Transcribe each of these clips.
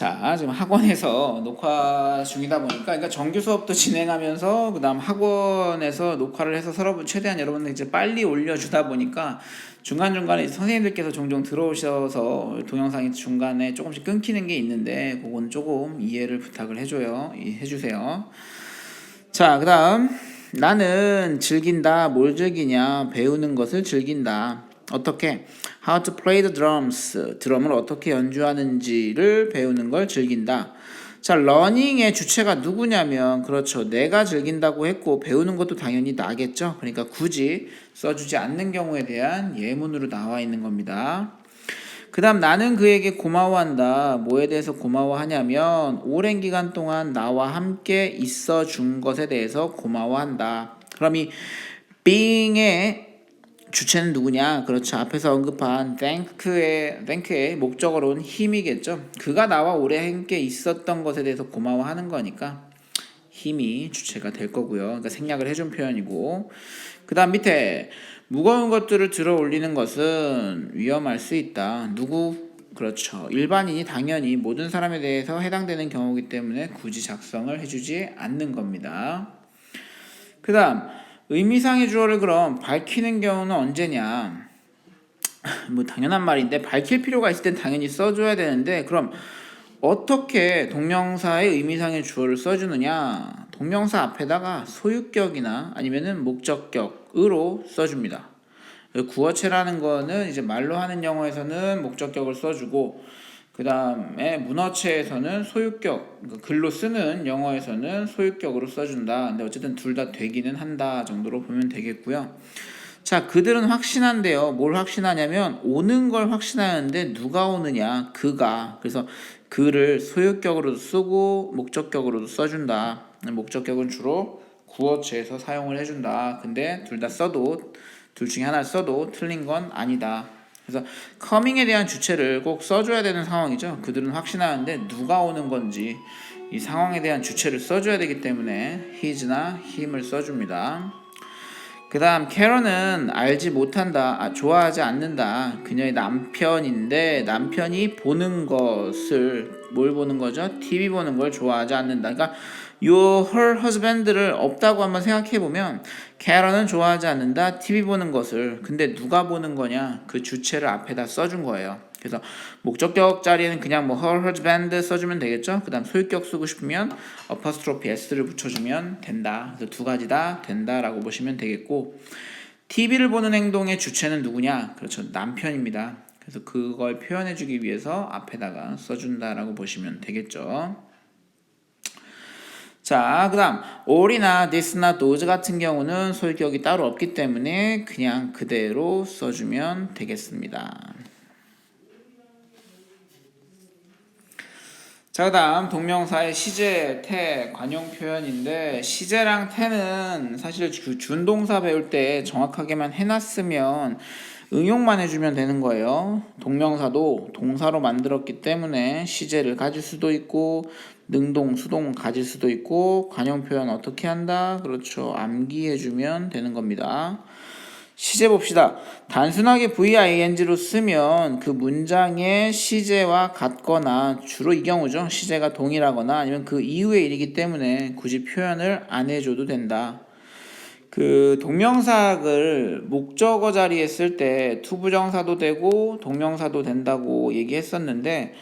자, 지금 학원에서 녹화 중이다 보니까, 그러니까 정규 수업도 진행하면서, 그 다음 학원에서 녹화를 해서 최대한 여러분들 이제 빨리 올려주다 보니까, 중간중간에 선생님들께서 종종 들어오셔서 동영상이 중간에 조금씩 끊기는 게 있는데, 그건 조금 이해를 부탁을 해주세요. 자, 그 다음, 나는 즐긴다. 뭘 즐기냐? 배우는 것을 즐긴다. 어떻게? How to play the drums. 드럼을 어떻게 연주하는지를 배우는 걸 즐긴다. 자, learning의 주체가 누구냐면, 그렇죠. 내가 즐긴다고 했고, 배우는 것도 당연히 나겠죠. 그러니까 굳이 써주지 않는 경우에 대한 예문으로 나와 있는 겁니다. 그 다음, 나는 그에게 고마워한다. 뭐에 대해서 고마워하냐면, 오랜 기간 동안 나와 함께 있어 준 것에 대해서 고마워한다. 그럼 이 being의 주체는 누구냐? 그렇죠. 앞에서 언급한 thank의 목적어로는 힘이겠죠. 그가 나와 오래 함께 있었던 것에 대해서 고마워하는 거니까 힘이 주체가 될 거고요. 그러니까 생략을 해준 표현이고, 그 다음 밑에 무거운 것들을 들어 올리는 것은 위험할 수 있다. 그렇죠. 일반인이 당연히 모든 사람에 대해서 해당되는 경우이기 때문에 굳이 작성을 해주지 않는 겁니다. 그 다음 의미상의 주어를 그럼 밝히는 경우는 언제냐? 뭐 당연한 말인데 밝힐 필요가 있을 땐 당연히 써줘야 되는데, 그럼 어떻게 동명사의 의미상의 주어를 써주느냐? 동명사 앞에다가 소유격이나 아니면은 목적격으로 써줍니다. 구어체라는 거는 이제 말로 하는 영어에서는 목적격을 써주고, 그 다음에 문어체에서는 소유격, 글로 쓰는 영어에서는 소유격으로 써준다. 근데 어쨌든 둘 다 되기는 한다 정도로 보면 되겠고요. 자, 그들은 확신한데요. 뭘 확신하냐면 오는 걸 확신하는데 누가 오느냐? 그가. 그래서 그를 소유격으로도 쓰고 목적격으로도 써준다. 목적격은 주로 구어체에서 사용을 해준다. 근데 둘 중에 하나를 써도 틀린 건 아니다. 그래서 coming에 대한 주체를 꼭 써줘야 되는 상황이죠. 그들은 확신하는데 누가 오는 건지 이 상황에 대한 주체를 써줘야 되기 때문에 his나 him을 써줍니다. 그 다음 캐런은 알지 못한다, 좋아하지 않는다. 그녀의 남편인데 남편이 보는 것을 뭘 보는 거죠? TV 보는 걸 좋아하지 않는다. 그러니까 her husband를 없다고 한번 생각해보면 캐런은 좋아하지 않는다, TV 보는 것을. 근데 누가 보는 거냐? 그 주체를 앞에다 써준 거예요. 그래서 목적격 자리에는 그냥 her husband 써주면 되겠죠. 그 다음 소유격 쓰고 싶으면 apostrophe s를 붙여주면 된다. 그래서 두 가지 다 된다라고 보시면 되겠고, TV를 보는 행동의 주체는 누구냐? 그렇죠. 남편입니다. 그래서 그걸 표현해주기 위해서 앞에다가 써준다라고 보시면 되겠죠. 자, 그 다음 all이나 this나 those 같은 경우는 소유격이 따로 없기 때문에 그냥 그대로 써주면 되겠습니다. 자, 그 다음 동명사의 시제, 태, 관용 표현인데, 시제랑 태는 사실 그 준동사 배울 때 정확하게만 해놨으면 응용만 해주면 되는 거예요. 동명사도 동사로 만들었기 때문에 시제를 가질 수도 있고 능동, 수동 가질 수도 있고, 관용 표현 어떻게 한다? 그렇죠. 암기해주면 되는 겁니다. 시제 봅시다. 단순하게 VING로 쓰면 그 문장의 시제와 같거나, 주로 이 경우죠. 시제가 동일하거나 아니면 그 이후의 일이기 때문에 굳이 표현을 안 해줘도 된다. 그 동명사를 목적어 자리에 쓸 때 투부정사도 되고 동명사도 된다고 얘기했었는데,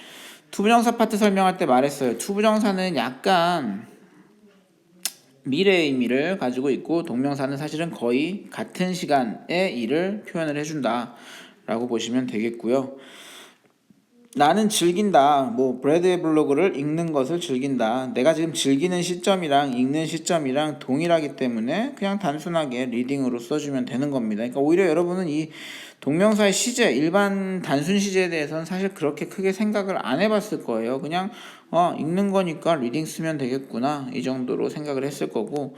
투부정사 파트 설명할 때 말했어요. 투부정사는 약간 미래의 의미를 가지고 있고 동명사는 사실은 거의 같은 시간의 일을 표현을 해준다 라고 보시면 되겠고요. 나는 즐긴다. 브래드의 블로그를 읽는 것을 즐긴다. 내가 지금 즐기는 시점이랑 읽는 시점이랑 동일하기 때문에 그냥 단순하게 리딩으로 써주면 되는 겁니다. 그러니까 오히려 여러분은 이 동명사의 시제, 일반 단순 시제에 대해서는 사실 그렇게 크게 생각을 안 해봤을 거예요. 그냥 읽는 거니까 리딩 쓰면 되겠구나, 이 정도로 생각을 했을 거고,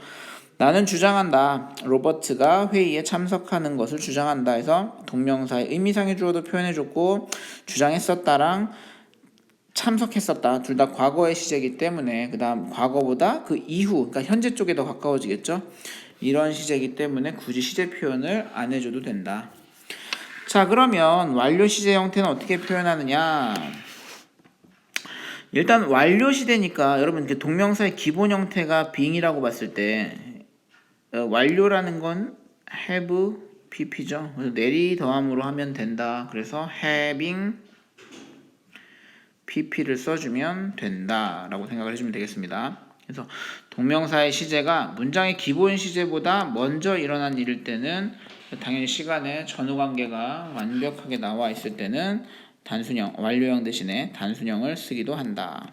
나는 주장한다. 로버트가 회의에 참석하는 것을 주장한다 해서 동명사의 의미상의 주어도 표현해줬고, 주장했었다랑 참석했었다 둘 다 과거의 시제이기 때문에 그 다음 과거보다 그 이후, 그러니까 현재 쪽에 더 가까워지겠죠. 이런 시제이기 때문에 굳이 시제 표현을 안 해줘도 된다. 자, 그러면 완료 시제 형태는 어떻게 표현하느냐? 일단 완료 시대니까 여러분 그 동명사의 기본 형태가 being이라고 봤을 때 완료라는 건 have pp죠. 그래서 내리 더함으로 하면 된다. 그래서 having pp를 써주면 된다라고 생각을 해주면 되겠습니다. 그래서 동명사의 시제가 문장의 기본 시제보다 먼저 일어난 일일 때는 당연히 시간에 전후 관계가 완벽하게 나와 있을 때는 단순형, 완료형 대신에 단순형을 쓰기도 한다.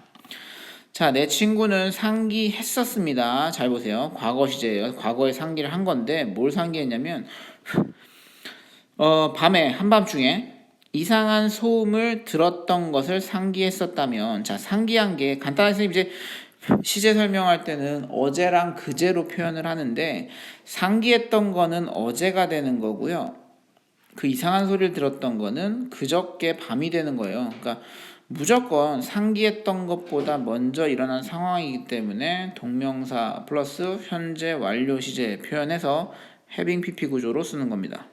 자, 내 친구는 상기했었습니다. 잘 보세요. 과거 시제예요. 과거에 상기를 한 건데 뭘 상기했냐면 밤에 한밤중에 이상한 소음을 들었던 것을 상기했었다면, 자, 상기한 게 간단해서 이제 시제 설명할 때는 어제랑 그제로 표현을 하는데 상기했던 거는 어제가 되는 거고요. 그 이상한 소리를 들었던 거는 그저께 밤이 되는 거예요. 그러니까 무조건 상기했던 것보다 먼저 일어난 상황이기 때문에 동명사 플러스 현재 완료 시제 표현해서 having pp 구조로 쓰는 겁니다.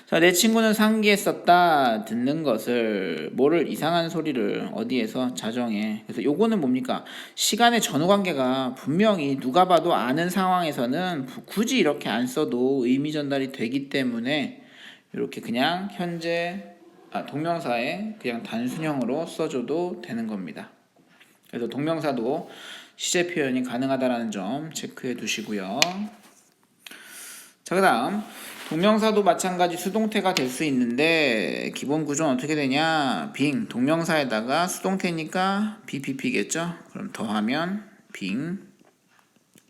자, 내 친구는 상기했었다. 듣는 것을, 뭐를, 이상한 소리를 어디에서 자정에. 그래서 요거는 뭡니까? 시간의 전후 관계가 분명히 누가 봐도 아는 상황에서는 굳이 이렇게 안 써도 의미 전달이 되기 때문에 이렇게 그냥 현재 동명사에 그냥 단순형으로 써줘도 되는 겁니다. 그래서 동명사도 시제 표현이 가능하다는 점 체크해 두시고요. 자, 그 다음 동명사도 마찬가지 수동태가 될 수 있는데 기본 구조는 어떻게 되냐? being 동명사에다가 수동태니까 BPP겠죠? 그럼 더하면 being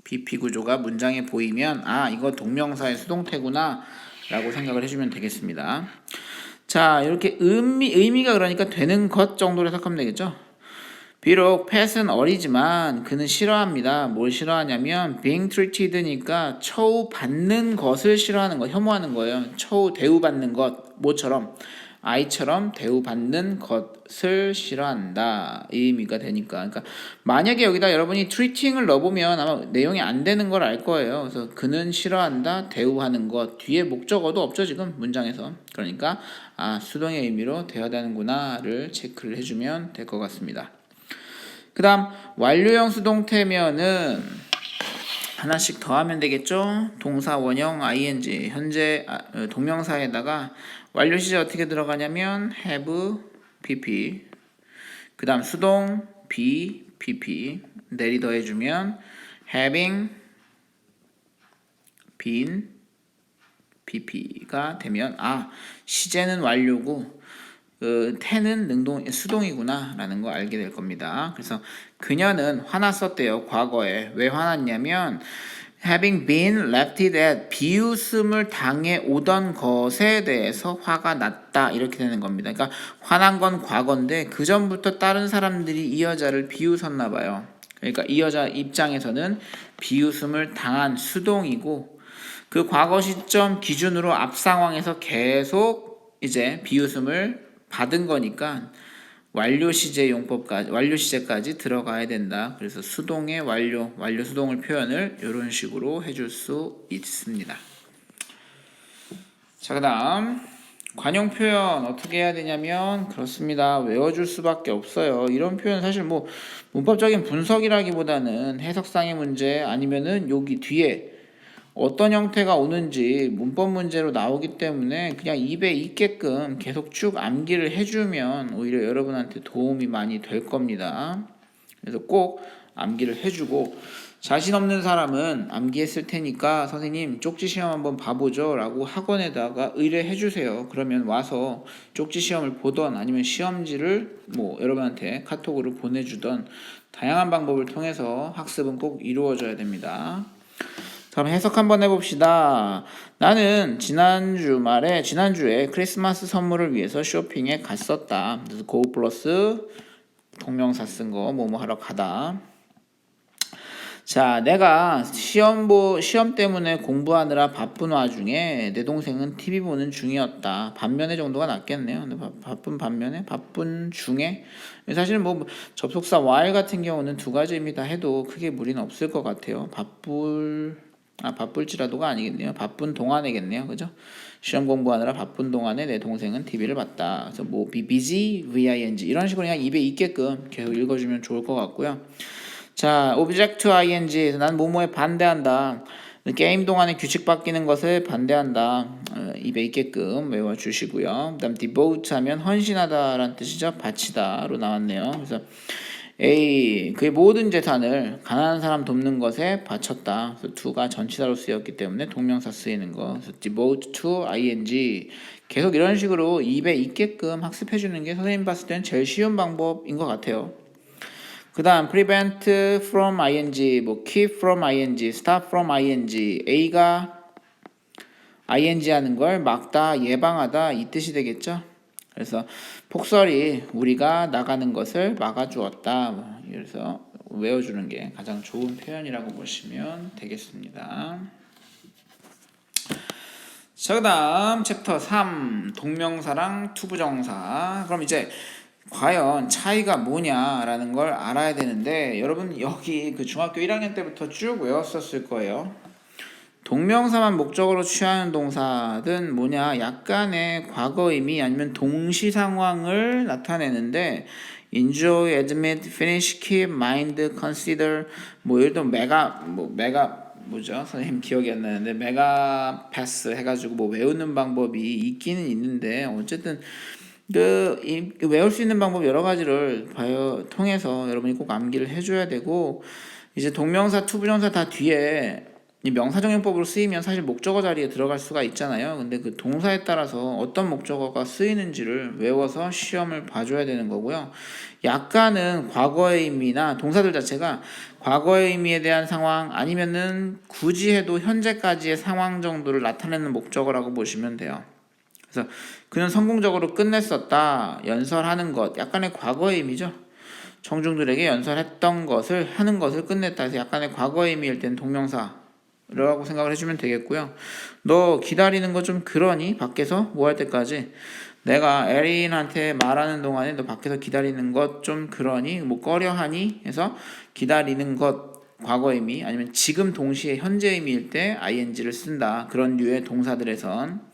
BP 구조가 문장에 보이면 이거 동명사의 수동태구나 라고 생각을 해주면 되겠습니다. 자, 이렇게 의미가 그러니까 되는 것 정도로 해석하면 되겠죠? 비록 팻은 어리지만 그는 싫어합니다. 뭘 싫어하냐면 being treated니까 처우받는 것을 싫어하는 거, 혐오하는 거예요. 대우받는 것, 뭐처럼 아이처럼 대우받는 것을 싫어한다. 이 의미가 되니까. 그러니까 만약에 여기다 여러분이 treating을 넣어보면 아마 내용이 안 되는 걸 알 거예요. 그래서 그는 싫어한다, 대우하는 것. 뒤에 목적어도 없죠, 지금 문장에서. 그러니까 수동의 의미로 되어야되는구나를 체크를 해주면 될 것 같습니다. 그 다음 완료형 수동태면은 하나씩 더하면 되겠죠. 동사 원형 ing 현재 동명사에다가 완료 시제 어떻게 들어가냐면 have pp 그 다음 수동 be pp 내리 더해주면 having been pp가 되면 시제는 완료고 태는 수동이구나 라는 거 알게 될 겁니다. 그래서 그녀는 화났었대요. 과거에. 왜 화났냐면 having been laughed at 비웃음을 당해 오던 것에 대해서 화가 났다 이렇게 되는 겁니다. 그러니까 화난 건 과거인데 그 전부터 다른 사람들이 이 여자를 비웃었나 봐요. 그러니까 이 여자 입장에서는 비웃음을 당한 수동이고 그 과거 시점 기준으로 앞 상황에서 계속 이제 비웃음을 받은 거니까 완료 시제 용법까지 완료 시제까지 들어가야 된다. 그래서 수동의 완료 수동을 표현을 이런 식으로 해줄 수 있습니다. 자, 그다음 관용 표현 어떻게 해야 되냐면 그렇습니다. 외워줄 수밖에 없어요. 이런 표현 사실 뭐 문법적인 분석이라기보다는 해석상의 문제 아니면은 여기 뒤에 어떤 형태가 오는지 문법 문제로 나오기 때문에 그냥 입에 있게끔 계속 쭉 암기를 해주면 오히려 여러분한테 도움이 많이 될 겁니다. 그래서 꼭 암기를 해주고 자신 없는 사람은 암기했을 테니까 선생님 쪽지 시험 한번 봐보죠 라고 학원에다가 의뢰해 주세요. 그러면 와서 쪽지 시험을 보던 아니면 시험지를 여러분한테 카톡으로 보내주던 다양한 방법을 통해서 학습은 꼭 이루어져야 됩니다. 그럼 해석 한번 해봅시다. 나는 지난주에 크리스마스 선물을 위해서 쇼핑에 갔었다. 그래서 go 플러스 동명사 쓴 거 뭐뭐 하러 가다. 자, 내가 시험 때문에 공부하느라 바쁜 와중에 내 동생은 TV 보는 중이었다. 반면에 정도가 낫겠네요. 바쁜 중에. 사실 접속사 while 같은 경우는 두 가지 의미다 해도 크게 무리는 없을 것 같아요. 바쁠 바쁠지라도가 아니겠네요. 바쁜 동안이겠네요. 그죠? 시험 공부하느라 바쁜 동안에 내 동생은 TV를 봤다. 그래서 뭐 be busy, VING 이런 식으로 그냥 입에 있게끔 계속 읽어주면 좋을 것 같고요. 자, object to ing. 난 뭐뭐에 반대한다. 게임 동안에 규칙 바뀌는 것을 반대한다. 입에 있게끔 외워주시고요. 그다음 devote 하면 헌신하다라는 뜻이죠. 바치다로 나왔네요. 그래서 A, 그의 모든 재산을 가난한 사람 돕는 것에 바쳤다. 그래서 to가 전치사로 쓰였기 때문에 동명사 쓰이는 거. 그래서 devote to ing. 계속 이런 식으로 입에 있게끔 학습해주는 게 선생님 봤을 때는 제일 쉬운 방법인 것 같아요. 그 다음 prevent from ing, 뭐 keep from ing, stop from ing. A가 ing 하는 걸 막다, 예방하다 이 뜻이 되겠죠. 그래서 폭설이 우리가 나가는 것을 막아주었다. 그래서 외워주는 게 가장 좋은 표현이라고 보시면 되겠습니다. 자, 그 다음 챕터 3 동명사랑 투부정사. 그럼 이제 과연 차이가 뭐냐라는 걸 알아야 되는데, 여러분 여기 그 중학교 1학년 때부터 쭉 외웠었을 거예요. 동명사만 목적으로 취하는 동사든 뭐냐, 약간의 과거 의미 아니면 동시 상황을 나타내는데 enjoy, admit, finish, keep, mind, consider, 뭐 예를 들면 메가 뭐죠? 선생님 기억이 안 나는데 메가 패스 해가지고 뭐 외우는 방법이 있기는 있는데, 어쨌든 외울 수 있는 방법 여러 가지를 통해서 여러분이 꼭 암기를 해줘야 되고, 이제 동명사, 투부정사 다 뒤에 이 명사정형법으로 쓰이면 사실 목적어 자리에 들어갈 수가 있잖아요. 근데 그 동사에 따라서 어떤 목적어가 쓰이는지를 외워서 시험을 봐줘야 되는 거고요. 약간은 과거의 의미나 동사들 자체가 과거의 의미에 대한 상황 아니면은 굳이 해도 현재까지의 상황 정도를 나타내는 목적어라고 보시면 돼요. 그래서 그는 성공적으로 끝냈었다. 연설하는 것, 약간의 과거의 의미죠. 청중들에게 연설했던 것을 하는 것을 끝냈다 해서 약간의 과거의 의미일 때는 동명사라고 생각을 해주면 되겠고요. 너 기다리는 거 좀 그러니? 밖에서 뭐 할 때까지? 내가 에린한테 말하는 동안에 너 밖에서 기다리는 것 좀 그러니? 뭐 꺼려하니? 해서 기다리는 것 과거 의미 아니면 지금 동시에 현재 의미일 때 ing를 쓴다. 그런 류의 동사들에선.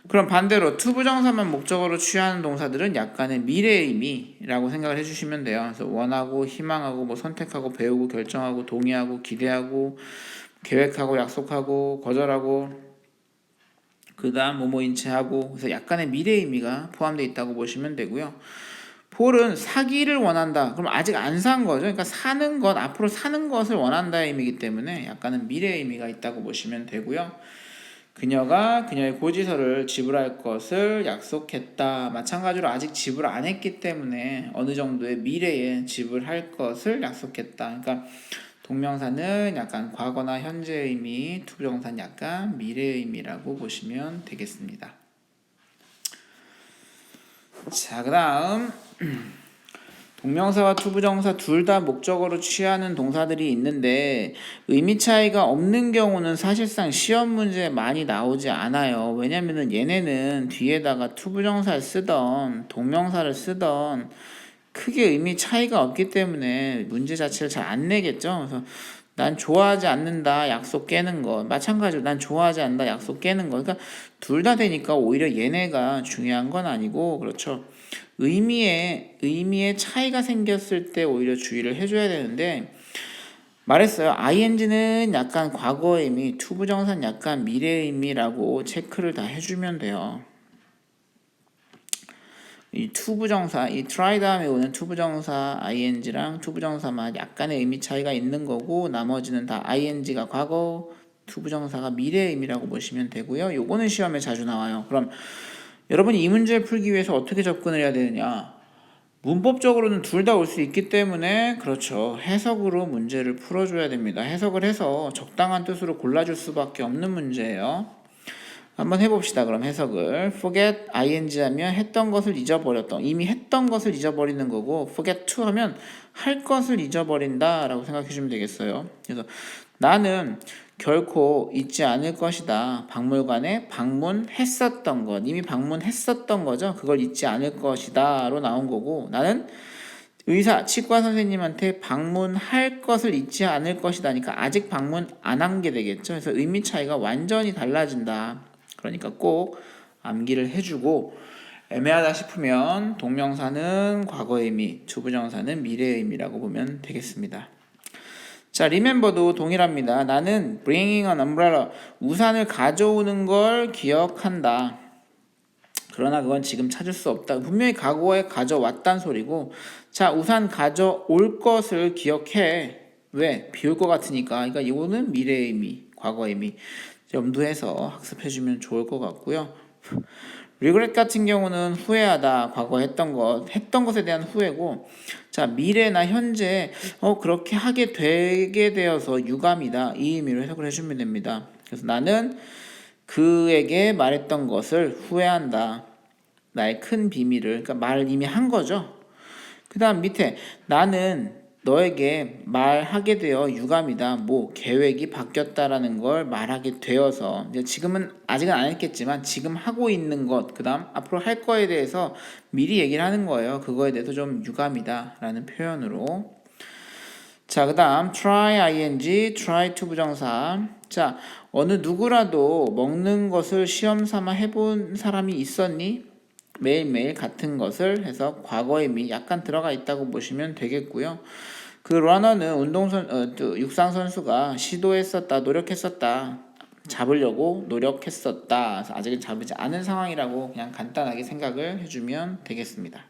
그럼 반대로 투부정사만 목적으로 취하는 동사들은 약간의 미래 의미라고 생각을 해주시면 돼요. 그래서 원하고, 희망하고, 뭐 선택하고, 배우고, 결정하고, 동의하고, 기대하고, 계획하고, 약속하고, 거절하고, 그 다음 뭐뭐인 채 하고, 그래서 약간의 미래 의미가 포함되어 있다고 보시면 되고요. 폴은 사기를 원한다. 그럼 아직 안 산 거죠. 그러니까 사는 것, 앞으로 사는 것을 원한다의 의미이기 때문에 약간은 미래 의미가 있다고 보시면 되고요. 그녀가 그녀의 고지서를 지불할 것을 약속했다. 마찬가지로 아직 지불 안 했기 때문에 어느 정도의 미래에 지불할 것을 약속했다. 그러니까 동명사는 약간 과거나 현재 의미, 투부정사는 약간 미래 의미라고 보시면 되겠습니다. 자, 그 다음 동명사와 투부정사 둘 다 목적어로 취하는 동사들이 있는데 의미 차이가 없는 경우는 사실상 시험 문제에 많이 나오지 않아요. 왜냐면은 얘네는 뒤에다가 투부정사를 쓰던 동명사를 쓰던 크게 의미 차이가 없기 때문에 문제 자체를 잘 안 내겠죠. 그래서 난 좋아하지 않는다, 약속 깨는 거. 마찬가지로 난 좋아하지 않는다, 약속 깨는 거. 그러니까 둘 다 되니까 오히려 얘네가 중요한 건 아니고, 그렇죠. 의미에 차이가 생겼을 때 오히려 주의를 해줘야 되는데, 말했어요. ing는 약간 과거 의미, 투부정사는 약간 미래 의미라고 체크를 다 해주면 돼요. 이 투부정사, 이 try 다음에 오는 투부정사 ing랑 투부정사만 약간의 의미 차이가 있는 거고, 나머지는 다 ing가 과거, 투부정사가 미래 의미라고 보시면 되고요. 요거는 시험에 자주 나와요. 그럼 여러분이 이 문제를 풀기 위해서 어떻게 접근을 해야 되느냐? 문법적으로는 둘 다 올 수 있기 때문에, 그렇죠, 해석으로 문제를 풀어줘야 됩니다. 해석을 해서 적당한 뜻으로 골라줄 수밖에 없는 문제예요. 한번 해봅시다. 그럼 해석을 forget ing 하면 했던 것을 잊어버렸던, 이미 했던 것을 잊어버리는 거고, forget to 하면 할 것을 잊어버린다 라고 생각해 주면 되겠어요. 그래서 나는 결코 잊지 않을 것이다. 박물관에 방문했었던 것, 이미 방문했었던 거죠. 그걸 잊지 않을 것이다 로 나온 거고, 나는 의사, 치과 선생님한테 방문할 것을 잊지 않을 것이다니까 아직 방문 안 한 게 되겠죠. 그래서 의미 차이가 완전히 달라진다. 그러니까 꼭 암기를 해주고 애매하다 싶으면 동명사는 과거의 의미, 투부정사는 미래의 의미라고 보면 되겠습니다. 자, remember도 동일합니다. 나는 bringing an umbrella, 우산을 가져오는 걸 기억한다. 그러나 그건 지금 찾을 수 없다. 분명히 과거에 가져왔단 소리고, 자, 우산 가져올 것을 기억해. 왜? 비 올 것 같으니까. 그러니까 이거는 미래의 의미, 과거의 의미 염두해서 학습해주면 좋을 것 같고요. regret 같은 경우는 후회하다, 과거 했던 것에 대한 후회고, 자, 미래나 현재 그렇게 하게 되게 되어서 유감이다, 이 의미로 해석을 해주면 됩니다. 그래서 나는 그에게 말했던 것을 후회한다. 나의 큰 비밀을, 그러니까 말을 이미 한 거죠. 그 다음 밑에 나는 너에게 말하게 되어 유감이다. 뭐 계획이 바뀌었다라는 걸 말하게 되어서 이제 지금은 아직은 안 했겠지만 지금 하고 있는 것, 그 다음 앞으로 할 거에 대해서 미리 얘기를 하는 거예요. 그거에 대해서 좀 유감이다라는 표현으로. 자, 그 다음 try ing, try to 부정사. 자, 어느 누구라도 먹는 것을 시험 삼아 해본 사람이 있었니? 매일매일 같은 것을 해서 과거의 미 약간 들어가 있다고 보시면 되겠고요. 그 러너는 육상 선수가 시도했었다, 노력했었다, 잡으려고 노력했었다. 아직은 잡지 않은 상황이라고 그냥 간단하게 생각을 해주면 되겠습니다.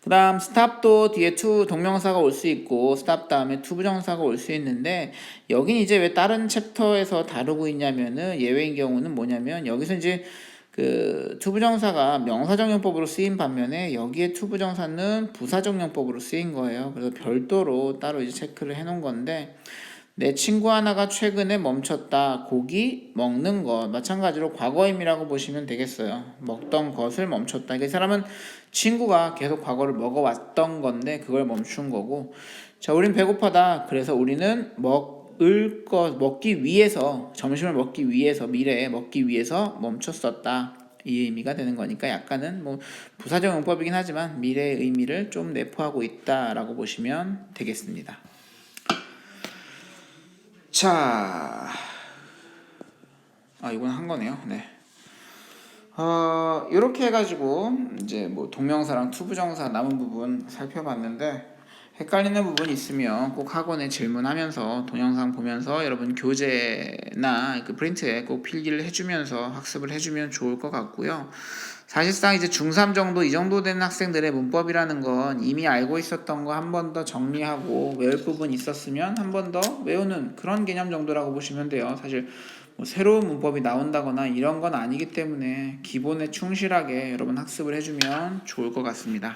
그 다음 stop도 뒤에 to 동명사가 올 수 있고 stop 다음에 to 부정사가 올 수 있는데 여긴 이제 왜 다른 챕터에서 다루고 있냐면은 예외인 경우는 뭐냐면 여기서 이제 그 투부정사가 명사정용법으로 쓰인 반면에 여기에 투부정사는 부사정용법으로 쓰인 거예요. 그래서 별도로 따로 이제 체크를 해놓은 건데 내 친구 하나가 최근에 멈췄다. 고기 먹는 것 마찬가지로 과거임이라고 보시면 되겠어요. 먹던 것을 멈췄다. 이 사람은 친구가 계속 과거를 먹어왔던 건데 그걸 멈춘 거고, 자, 우린 배고파다. 그래서 우리는 먹기 위해서, 점심을 먹기 위해서, 미래에 먹기 위해서 멈췄었다. 이 의미가 되는 거니까 약간은 뭐 부사적 용법이긴 하지만 미래의 의미를 좀 내포하고 있다라고 보시면 되겠습니다. 자, 이건 한 거네요. 네. 이렇게 해가지고 이제 뭐 동명사랑 투부정사 남은 부분 살펴봤는데 헷갈리는 부분 있으면 꼭 학원에 질문하면서 동영상 보면서 여러분 교재나 그 프린트에 꼭 필기를 해주면서 학습을 해주면 좋을 것 같고요. 사실상 이제 중3 정도 이 정도 되는 학생들의 문법이라는 건 이미 알고 있었던 거 한 번 더 정리하고 외울 부분 있었으면 한 번 더 외우는 그런 개념 정도라고 보시면 돼요. 사실 뭐 새로운 문법이 나온다거나 이런 건 아니기 때문에 기본에 충실하게 여러분 학습을 해주면 좋을 것 같습니다.